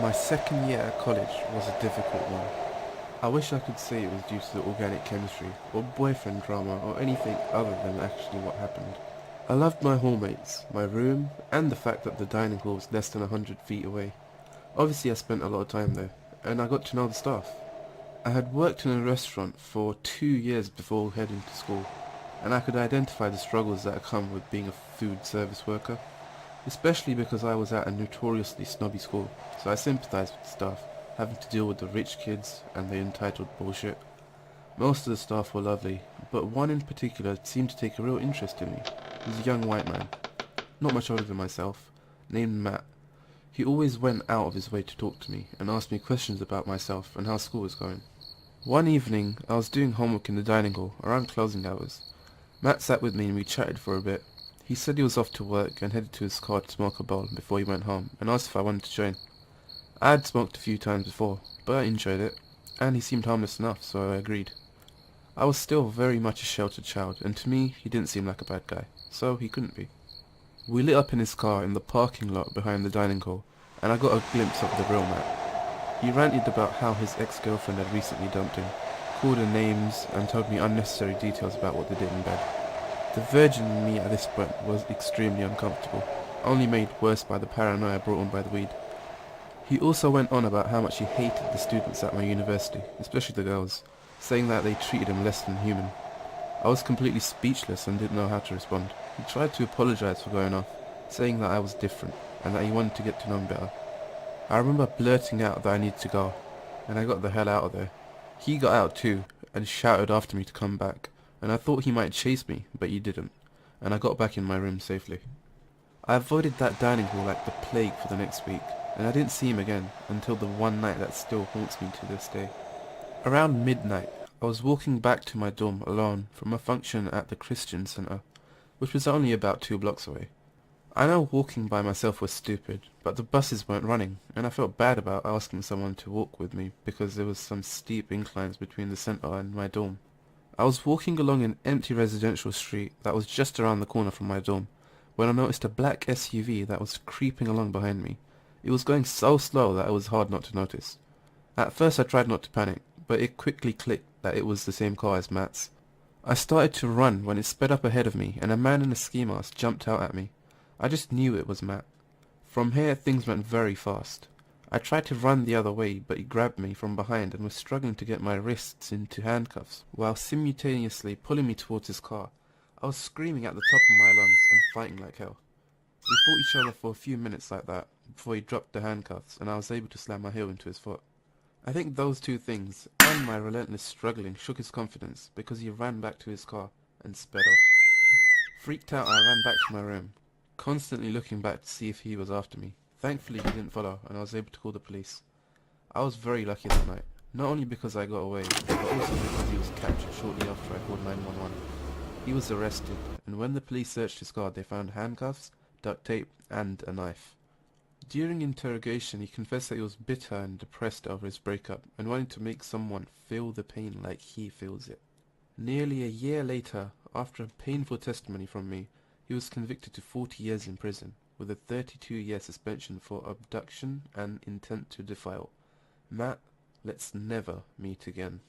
My second year at college was a difficult one. I wish I could say it was due to the organic chemistry, or boyfriend drama, or anything other than actually what happened. I loved my hallmates, my room, and the fact that the dining hall was less than 100 feet away. Obviously I spent a lot of time there, and I got to know the staff. I had worked in a restaurant for 2 years before heading to school, and I could identify the struggles that come with being a food service worker, especially because I was at a notoriously snobby school, so I sympathized with the staff, having to deal with the rich kids and their entitled bullshit. Most of the staff were lovely, but one in particular seemed to take a real interest in me. He was a young white man, not much older than myself, named Matt. He always went out of his way to talk to me and ask me questions about myself and how school was going. One evening, I was doing homework in the dining hall around closing hours. Matt sat with me and we chatted for a bit. He said he was off to work and headed to his car to smoke a bowl before he went home and asked if I wanted to join. I had smoked a few times before, but I enjoyed it, and he seemed harmless enough, so I agreed. I was still very much a sheltered child, and to me, he didn't seem like a bad guy, so he couldn't be. We lit up in his car in the parking lot behind the dining hall, and I got a glimpse of the real Matt. He ranted about how his ex-girlfriend had recently dumped him, called her names, and told me unnecessary details about what they did in bed. The virgin in me at this point was extremely uncomfortable, only made worse by the paranoia brought on by the weed. He also went on about how much he hated the students at my university, especially the girls, saying that they treated him less than human. I was completely speechless and didn't know how to respond. He tried to apologize for going off, saying that I was different and that he wanted to get to know me better. I remember blurting out that I needed to go, and I got the hell out of there. He got out too, and shouted after me to come back, and I thought he might chase me, but he didn't, and I got back in my room safely. I avoided that dining hall like the plague for the next week, and I didn't see him again until the one night that still haunts me to this day. Around midnight, I was walking back to my dorm alone from a function at the Christian Center, which was only about 2 blocks away. I know walking by myself was stupid, but the buses weren't running, and I felt bad about asking someone to walk with me because there was some steep inclines between the center and my dorm. I was walking along an empty residential street that was just around the corner from my dorm, when I noticed a black SUV that was creeping along behind me. It was going so slow that it was hard not to notice. At first I tried not to panic, but it quickly clicked that it was the same car as Matt's. I started to run when it sped up ahead of me and a man in a ski mask jumped out at me. I just knew it was Matt. From here things went very fast. I tried to run the other way, but he grabbed me from behind and was struggling to get my wrists into handcuffs while simultaneously pulling me towards his car. I was screaming at the top of my lungs and fighting like hell. We fought each other for a few minutes like that before he dropped the handcuffs and I was able to slam my heel into his foot. I think those two things and my relentless struggling shook his confidence because he ran back to his car and sped off. Freaked out, I ran back to my room, constantly looking back to see if he was after me. Thankfully he didn't follow and I was able to call the police. I was very lucky that night, not only because I got away, but also because he was captured shortly after I called 911. He was arrested, and when the police searched his car they found handcuffs, duct tape, and a knife. During interrogation he confessed that he was bitter and depressed over his breakup and wanted to make someone feel the pain like he feels it. Nearly a year later, after a painful testimony from me, he was convicted to 40 years in prison, with a 32-year suspension for abduction and intent to defile. Matt, let's never meet again.